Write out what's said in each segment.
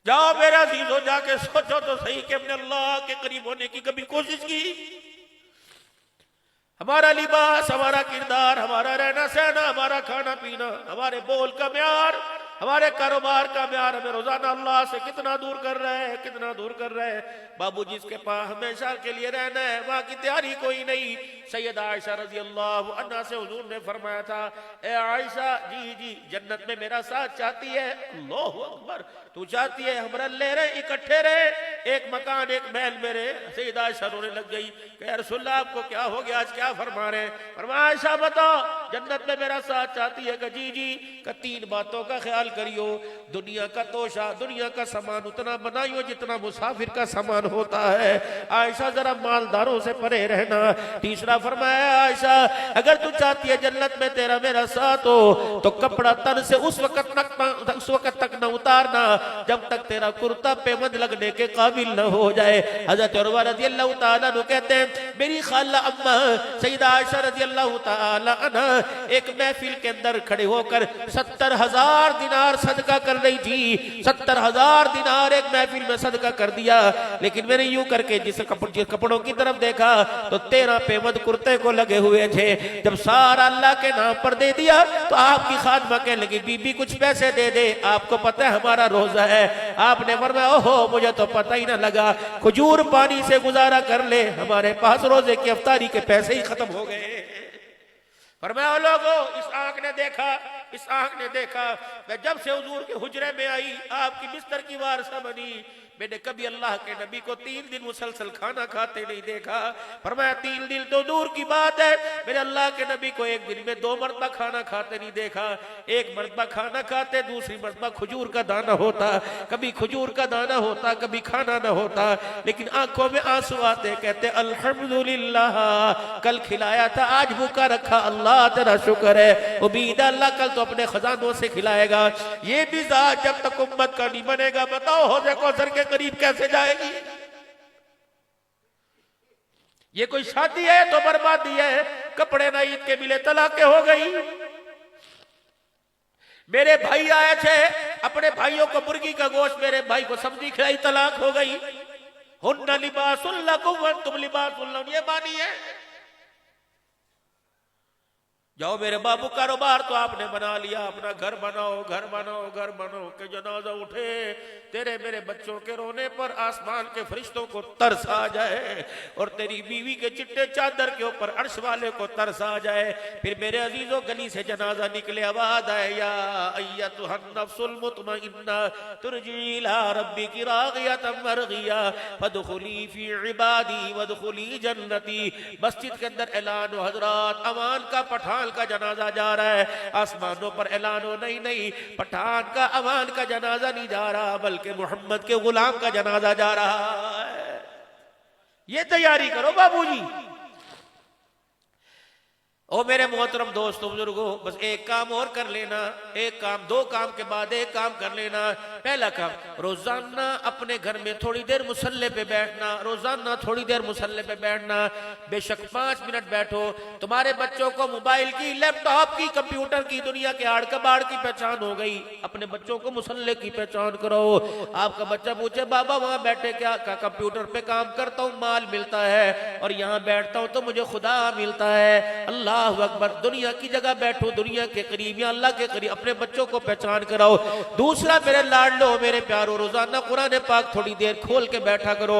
जाओ मेरे अजीजों, जाके सोचो तो सही कि हमने अल्लाह के करीब होने की कभी कोशिश की? हमारा लिबास, हमारा किरदार, हमारा रहना सहना, हमारा खाना पीना, हमारे बोल का म्यार, हमारे कारोबार का म्यार हमें रोजाना अल्लाह से कितना दूर कर रहा है, कितना दूर कर रहा है। बाबू जिसके पास हमेशा के लिए रहना है वहां की तैयारी कोई नहीं। सैयदा आयशा रजी अल्लाह अन्हा से हुजूर ने फरमाया था, ए आयशा, जी जी जन्नत में मेरा साथ चाहती है? अल्लाहु अकबर, तू चाहती है हमरा ले रहे इकट्ठे रहे, एक मकान एक महल मेरे? सैयदा आयशा रोने लग गई कि या रसूलल्लाह आपको क्या हो गया, आज क्या फरमा रहे हैं? फरमाया आयशा बताओ जन्नत में मेरा साथ चाहती है? कि जी जी। का तीन बातों का ख्याल करियो, दुनिया का तोशा, दुनिया का सामान उतना बनाइयो जितना मुसाफिर का सामान होता है। आयशा जरा मालदारों से परे रहना। तीसरा फरमाया आयशा अगर तू चाहती है जन्नत में तेरा मेरा साथ हो तो कपड़ा तन से उस वक्त तक न उतारना जब तक तेरा कुर्ता पेमद लगने के काबिल न हो जाए। हजरत उर्वा रज़ी अल्लाह तआला अन्हु कहते हैं मेरी खाला अम्मा सैयदा आयशा रज़ी अल्लाह तआला अन्हा एक महफिल के अंदर खड़े होकर 70,000 दिनार सदका कर रही थी। 70,000 दिनार एक महफिल में सदका कर दिया। लेकिन मैंने यूं करके जिस कपड़ों की तरफ देखा तो 13 पेमद कुर्ते को लगे हुए थे। जब सारा अल्लाह के नाम पर दे दिया तो आपकी खादमा कहने लगी बीबी कुछ पैसे दे दे, आपको पता है हमारा रोजा है। आपने फरमाया ओहो मुझे तो पता ही ना लगा, खजूर पानी से गुजारा कर ले, हमारे पास रोजे की अफ्तारी के पैसे ही खत्म हो गए। फरमाया लोगों इस आंख ने देखा, इस आंख ने देखा, मैं जब से हुजूर के हुजरे में आई आपकी बिस्तर की वारसा बनी, मैंने कभी अल्लाह के नबी को 3 दिन मुसलसल खाना खाते नहीं देखा। फरमाया 3 दिन तो दूर की बात है, मैंने अल्लाह के नबी को एक दिन में 2 मरतबा खाना खाते नहीं देखा। एक मरतबा खाना खाते, दूसरी मरतबा खजूर का दाना होता, कभी खजूर का दाना होता कभी खाना ना होता, लेकिन आंखों में आंसू आते, कहते अल्हम्दुलिल्लाह कल खिलाया था आज भूखा रखा, अल्लाह तेरा शुक्र है, उम्मीद अल्लाह कल तो अपने खजानों से खिलाएगा। ये भी जब तक उम्मत का नहीं बनेगा बताओ हौज़े कौसर के करीब कैसे जाएगी? ये कोई शादी है तो बर्बादी है। कपड़े ना ईद के मिले तलाकें हो गई। मेरे भाई आए थे, अपने भाइयों को मुर्गी का गोश्त, मेरे भाई को सब्जी खिलाई, तलाक हो गई। हुन्ना लिबासुल लकुम व अंतुम लिबासुल लहुन, ये मानी है। जाओ मेरे बाबू कारोबार तो आपने बना लिया, अपना घर बनाओ, घर बनाओ, घर बनाओ के जनाजा उठे, तेरे मेरे बच्चों के रोने पर आसमान के फरिश्तों को तरस आ जाए और तेरी बीवी के चिट्टे चादर के ऊपर अर्श वाले को तरस आ जाए। फिर मेरे अजीजों गली से जनाजा निकले, आवाज आए या अय्यतुहन नफ्सुल मुतमइन्ना तुरजी इला रब्बिकी रागियतम मरगिया फदखुली फी इबादी वदखुली जन्नती। मस्जिद के अंदर ऐलान हो हजरात अमान का पठान का जनाजा जा रहा है। आसमानों पर ऐलान हो नहीं नहीं पठान का अमान का जनाजा नहीं जा रहा बल्कि मोहम्मद के गुलाम का जनाजा जा रहा है। ये तैयारी करो बाबूजी। ओ मेरे मोहतरम दोस्तों बुजुर्गों, बस एक काम और कर लेना, एक काम, 2 काम के बाद एक काम कर लेना। पहला काम, रोजाना अपने घर में थोड़ी देर मुसल्ले पे बैठना, रोजाना थोड़ी देर मुसल्ले पे बैठना, बेशक 5 मिनट बैठो। तुम्हारे बच्चों को मोबाइल की, लैपटॉप की, कंप्यूटर की, दुनिया के आड़ कबाड़ की पहचान हो गई, अपने बच्चों को मुसल्ले की पहचान करो। आपका बच्चा पूछे बाबा वहां बैठे क्या? कंप्यूटर पे काम करता हूँ, माल मिलता है, और यहाँ बैठता हूँ तो मुझे खुदा मिलता है। अल्लाह अकबर, दुनिया की जगह बैठो, दुनिया के करीब या अल्लाह के करीब अपने बच्चों को पहचान कराओ। दूसरा मेरे लाडलो, मेरे प्यारो, रोजाना कुरान पाक थोड़ी देर खोल के बैठा करो।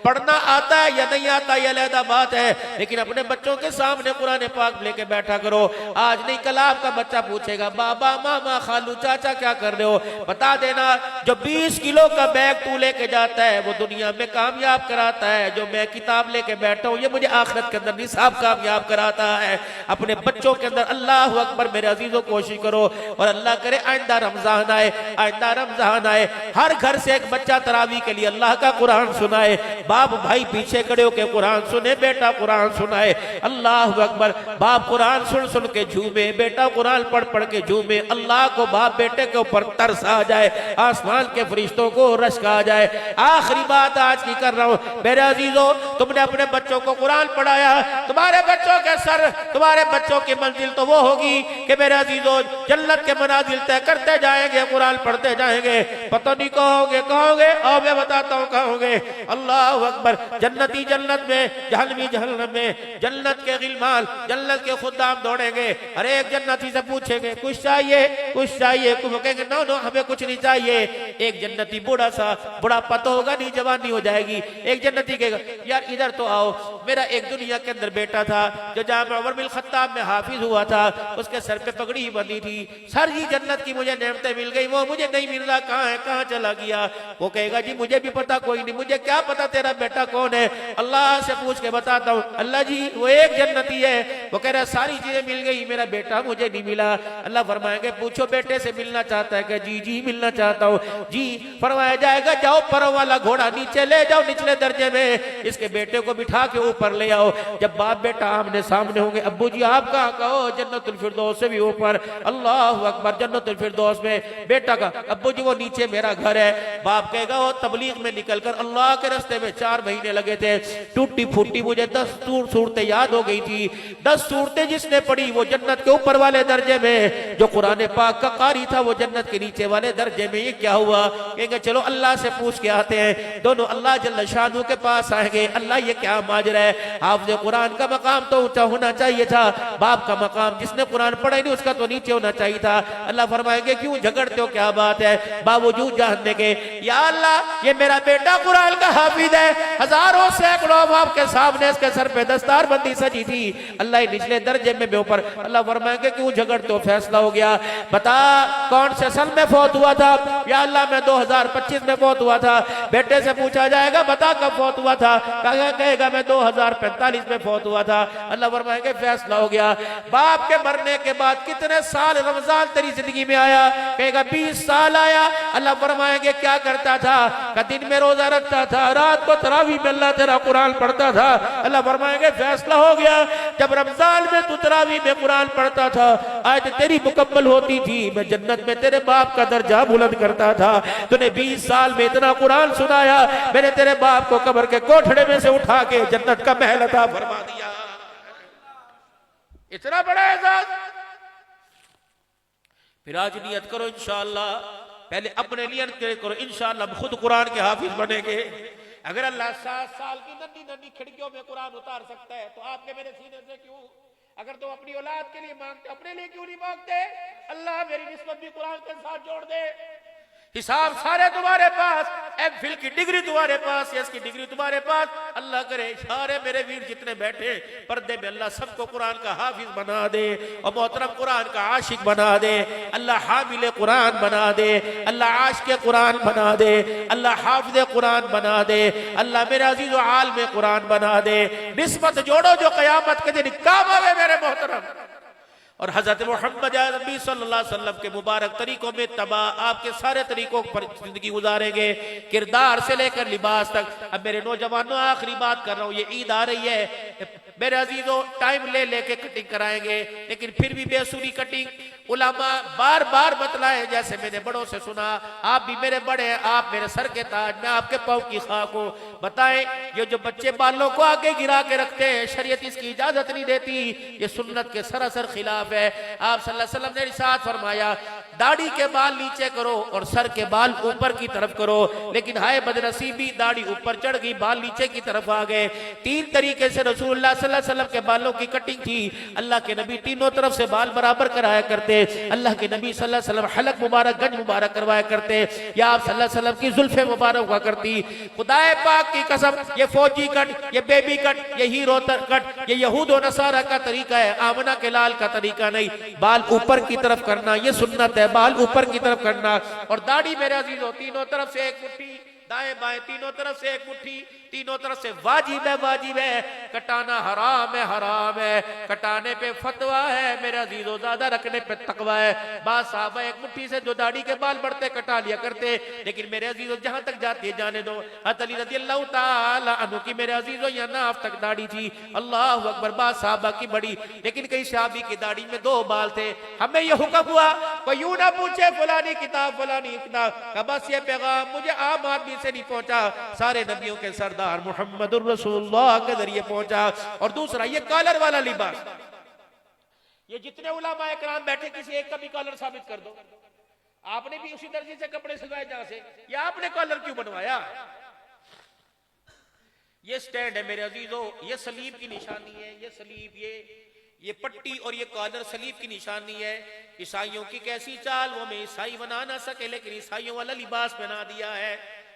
पढ़ना आता है या नहीं आता यह अलग बात है, लेकिन अपने बच्चों के सामने कुरान पाक लेके बैठा करो। आज नहीं कल आपका बच्चा पूछेगा बाबा मामा खालू चाचा क्या कर रहे हो? बता देना जो 20 किलो का बैग तू लेके जाता है वो दुनिया में कामयाब कराता है, जो मैं किताब लेके बैठा हूँ ये मुझे आखिरत के अंदर निसाब कामयाब कराता है। अपने बच्चों के अंदर अल्लाह अकबर मेरे अजीजों कोशिश करो, और अल्लाह करे आइंदा रमजान आए, आइंदा रमजान आए, हर घर से एक बच्चा तरावी के लिए अल्लाह का कुरान सुनाए। बाप भाई पीछे खड़े होकर कुरान सुने, बेटा कुरान सुनाए। अल्लाह अकबर, बाप कुरान सुन सुन के झूमे, बेटा कुरान पढ़ पढ़ के झूमे। अल्लाह को बाप बेटे के ऊपर तरस आ जाए, आसमान के फरिश्तों को रश्क आ जाए। आखिरी बात आज की कर रहा हूं मेरे अजीजों, तुमने अपने बच्चों को कुरान पढ़ाया, तुम्हारे बच्चों के सर तुम्हारे हमारे बच्चों की मंजिल तो वो होगी कि मेरे अजीजों जन्नत के मनाजिल तय करते जाएंगे, कुरान पढ़ते जाएंगे। पता नहीं कहोगे कहोगे, और मैं बताता हूँ कहोगे। अल्लाह अकबर। जन्नती जन्नत में, जहन्नमी जहन्नम में। जन्नत के गिलमान, जन्नत के खुदाम दौड़ेंगे, हर एक जन्नती से पूछेंगे कुछ चाहिए, कुछ चाहिए। वो कहेंगे नो नो हमें कुछ नहीं चाहिए। एक जन्नती बूढ़ा सा, बुढ़ापा तो होगा नहीं, जवानी हो जाएगी। एक जन्नती कहेगा यार इधर तो आओ, मेरा एक दुनिया के अंदर बेटा था जो जामिया उमर बिन खत्ताब में हाफिज हुआ था, उसके सर पे पगड़ी बंधी थी। सर जी जन्नत की मुझे नेमतें मिल गई, वो मुझे नहीं मिल रहा, कहाँ है, कहाँ चला गया। वो कहेगा जी मुझे भी पता कोई नहीं, मुझे क्या पता तेरा बेटा कौन है, अल्लाह से पूछ के बताता हूँ। अल्लाह जी वो एक जन्नती है, वो कह रहा है सारी चीजें मिल गई, मेरा बेटा मुझे नहीं मिला। अल्लाह फरमाएंगे पूछो बेटे से मिलना चाहता है कि जी जी मिलना चाहता हूँ जी। फरमाया जाएगा जाओ परों वाला घोड़ा नीचे ले जाओ, निचले दर्जे में, इसके बेटे को बिठा के ऊपर ले आओ। जब बाप बेटा आमने सामने होंगे, अब्बू जी आप कहाँ कहो, जन्नतुल फिरदौस से भी ऊपर। अल्लाह अकबर। जन्नतुल फिरदौस में बेटा का, अब्बू जी वो नीचे मेरा घर है। बाप कहेगा वो तबलीग में निकलकर अल्लाह के रास्ते में 4 महीने लगे थे, टूटी फूटी मुझे 10 सूरतें याद हो गई थी। 10 सूरतें जिसने पढ़ी वो जन्नत के ऊपर वाले दर्जे में, जो कुरान पाक का कारी था वो जन्नत के नीचे वाले दर्जे में। ये क्या हुआ? कहेंगे चलो अल्लाह से पूछ के आते हैं। दोनों अल्लाह जल्ल शानू के पास आएंगे, अल्लाह ये क्या माजरा है, हाफ़िज़ कुरान का मकाम तो ऊंचा होना चाहिए था, बाप का मकाम जिसने कुरान पढ़ा नहीं उसका तो नीचे होना चाहिए था। अल्लाह फरमाएंगे क्यों झगड़ते हो, क्या बात है? बावजूद जानने के या अल्लाह ये मेरा बेटा कुरान का हाफिज है, हजारों सैकड़ों बाप के सामने इसके सर पे दस्तार बंदी सजी थी, अल्लाह निचले दर्जे में ऊपर। अल्लाह फरमाएंगे क्यों झगड़ते हो, फैसला हो गया, बता कौन से साल में फौत हुआ था? या अल्लाह मैं 2025 में फौत हुआ था। बेटे से पूछा जाएगा बता कब फौत हुआ था, कहेगा मैं 2045 में फौत हुआ था। अल्लाह फरमाएंगे फैसला हो गया। बाप के मरने के बाद कितने साल रमजान तेरी जिंदगी में आया? कहेगा 20 साल आया। अल्लाह फरमाएंगे क्या करता था? का दिन में रोजा रखता था, रात को तरावी में अल्लाह तेरा कुरान पढ़ता था। अल्लाह फरमाएंगे फैसला हो गया, जब रमजान में तू तरावी में कुरान पढ़ता था, आयत तेरी मुकम्मल होती थी, मैं जन्नत में तेरे बाप का दर्जा बुलंद करता था। तूने 20 साल में इतना कुरान सुनाया, मैंने तेरे बाप को कब्र के कोठड़े में से उठा के जन्नत का महल अता फरमा दिया। इतना बड़ा एजाज। फिर आज नियत करो इंशाअल्लाह, पहले अपने लिए नियत करो इंशाअल्लाह खुद कुरान के हाफिज बनेंगे। अगर अल्लाह 7 साल की नन्ही नन्ही खिड़कियों में कुरान उतार सकता है तो आपके मेरे सीने से क्यों? अगर तुम अपनी औलाद के लिए मांगते, अपने लिए क्यों नहीं मांगते? अल्लाह मेरी निस्बत भी कुरान के साथ जोड़ दे। हिसाब सारे तुम्हारे पास, एमफिल की डिग्री तुम्हारे पास, यस की डिग्री तुम्हारे पास। अल्लाह करे सारे मेरे वीर जितने बैठे पर्दे में, अल्लाह सबको कुरान का हाफिज बना दे और मोहतरम कुरान का आशिक बना दे। अल्लाह हामिल कुरान बना दे, अल्लाह आशिक कुरान बना दे, अल्लाह हाफिज कुरान बना दे, अल्लाह मेरे अजीज व आलिम कुरान बना दे। निस्बत जोड़ो जो क़यामत के दिन काम आवे मेरे मोहतरम। और हजरत मोहम्मद नबी सल्लल्लाहु अलैहि वसल्लम के मुबारक तरीकों में तबा आपके सारे तरीकों पर जिंदगी गुजारेंगे, किरदार से लेकर लिबास तक। अब मेरे नौजवानों आखिरी बात कर रहा हूँ, ये ईद आ रही है मेरे अजीजों, टाइम ले लेके कटिंग कराएंगे, लेकिन फिर भी बेसुरी कटिंग उलमा बार बार बतलाए। जैसे मैंने बड़ों से सुना, आप भी मेरे बड़े हैं, आप मेरे सर के ताज, मैं आपके पाँव की खाक हूँ। बताएं ये जो बच्चे बालों को आगे गिरा के रखते हैं, शरीयत इसकी इजाजत नहीं देती, ये सुन्नत के सरासर खिलाफ है। आप सल्लल्लाहु अलैहि वसल्लम ने इरशाद फरमाया दाढ़ी के बाल नीचे करो और सर के बाल ऊपर की तरफ करो, लेकिन हाय बदनसीबी दाढ़ी ऊपर चढ़ गई, बाल नीचे की तरफ आ गए। 3 तरीके से रसूलुल्लाह सल्लल्लाहु अलैहि वसल्लम के बालों की कटिंग थी। अल्लाह के नबी तीनों तरफ से बाल बराबर कराया करते। अल्लाह के नबी सल्लल्लाहु अलैहि वसल्लम हलक मुबारक गंज मुबारक करवाया करते, या आप सल्लल्लाहु अलैहि वसल्लम की जुल्फे मुबारक हुआ करती। खुदाए पाक की कसम, ये फौजी कट, ये बेबी कट, ये हीरो कट, ये यहूद और नसारा का तरीका है, आमना के लाल का तरीका नहीं। बाल ऊपर की तरफ करना ये सुन्नत है, बाल ऊपर की तरफ करना। और दाढ़ी मेरे अजीजों तीनों तरफ से एक मुट्ठी, दाएं बाएं तीनों तरफ से एक मुट्ठी, तीनों तरफ से वाजिब है, वाजिब है। कटाना हराम है, हराम है। कटाने पे फतवा है मेरे अजीजों, ज्यादा रखने पे तकवा है। बात साहब एक मुट्ठी से जो दाढ़ी के बाल बढ़ते कटा लिया करते, लेकिन मेरे अजीजों जहां तक जाती है जाने दो। अली रज़ियल्लाहु ताला अन्हु की मेरे अजीजों या नाफ तक दाढ़ी थी, अल्लाह अकबर। बात साहबा की बड़ी, लेकिन कई सहाबी की दाढ़ी में 2 बाल थे। हमें यह हुक्म हुआ कोई यूं ना पूछे फलानी किताब फलानी किताब, बस ये पैगाम मुझे आम आदमी से नहीं पहुंचा, सारे नबियों के सरदार मुहम्मदुर रसूलुल्लाह के जरिए पहुंचा। और दूसरा ये कॉलर वाला लिबास, ये जितने उलमा इकराम बैठे किसी एक का भी कॉलर साबित कर दो। आपने भी उसी दर्जे से कपड़े सिलवाए जहां से, या आपने कॉलर क्यों बनवाया? ये स्टैंड है मेरे अजीजों, ये सलीब की निशानी है। ये सलीब, ये पट्टी और ये कॉलर सलीब की निशानी है। ईसाइयों की कैसी चाल, वो में ईसाई बना ना सके, लेकिन ईसाइयों वाला लिबास पहना दिया है।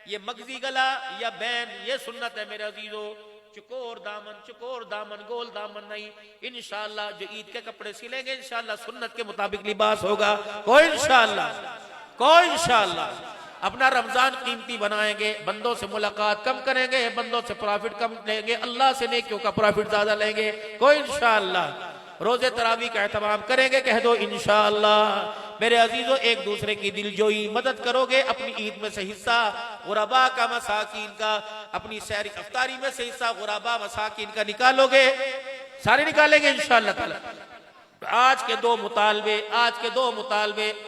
ये मगजी गला या बैन, ये सुन्नत है मेरे अजीजों। चुकोर दामन, गोल दामन नहीं। इंशाअल्लाह जो ईद के कपड़े सिलेंगे इंशाअल्लाह सुन्नत के मुताबिक लिबास होगा। कोई इंशाअल्लाह अपना रमजान कीमती बनाएंगे, बंदों से मुलाकात कम करेंगे, बंदों से प्रॉफिट कम लेंगे, अल्लाह से नेकियों का प्रॉफिट ज्यादा लेंगे। कोई इंशाअल्लाह रोजे तरावी का एहतमाम करेंगे, कह दो इंशाअल्लाह। मेरे अजीजों, एक दूसरे की दिलजोई मदद करोगे, अपनी ईद में से हिस्सा गुरबा का, मसाकीन का, अपनी सहरी अफ्तारी में से हिस्सा गुरबा मसाकीन का निकालोगे, सारे निकालेंगे इंशाअल्लाह ताला। आज के दो मुतालबे,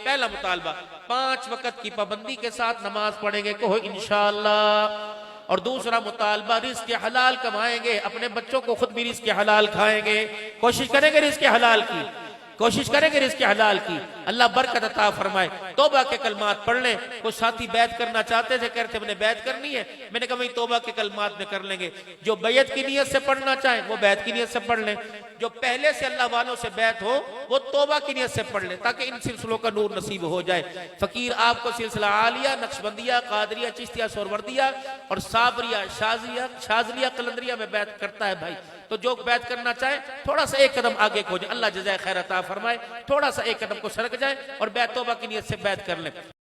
पहला मुतालबा 5 वक्त की पाबंदी के साथ नमाज पढ़ेंगे, कहो इंशाअल्लाह। और दूसरा मुतालबा रिस्क हलाल कमाएंगे, अपने बच्चों को खुद भी रिस्क हलाल खाएंगे, कोशिश करेंगे रिस्क हलाल की, अल्लाह बरकत अता फरमाए। तौबा के कलमात पढ़ लें। कुछ साथी बैत करना चाहते थे, कहते हमने बैत करनी है, मैंने कहा भाई तौबा के कलमात में कर लेंगे। जो बैत की नियत से पढ़ना चाहें वो बैत की नियत से पढ़ लें, जो पहले से अल्लाह वालों से बैत हो वो तौबा की नियत से पढ़ लें, ताकि इन सिलसिलों का नूर नसीब हो जाए। फकीर आपको सिलसिला आलिया, नक्शबंदिया, कादरिया, चिश्तिया, सोरवर्दिया और साबरिया, शाजलिया, कलंदरिया में बैत करता है भाई। तो जो बैत करना चाहे थोड़ा सा एक कदम आगे को जाए, अल्लाह जज़ाए खैर अता फरमाए, थोड़ा सा एक कदम को सरक जाए और बैत तौबा की नियत से बैत कर ले।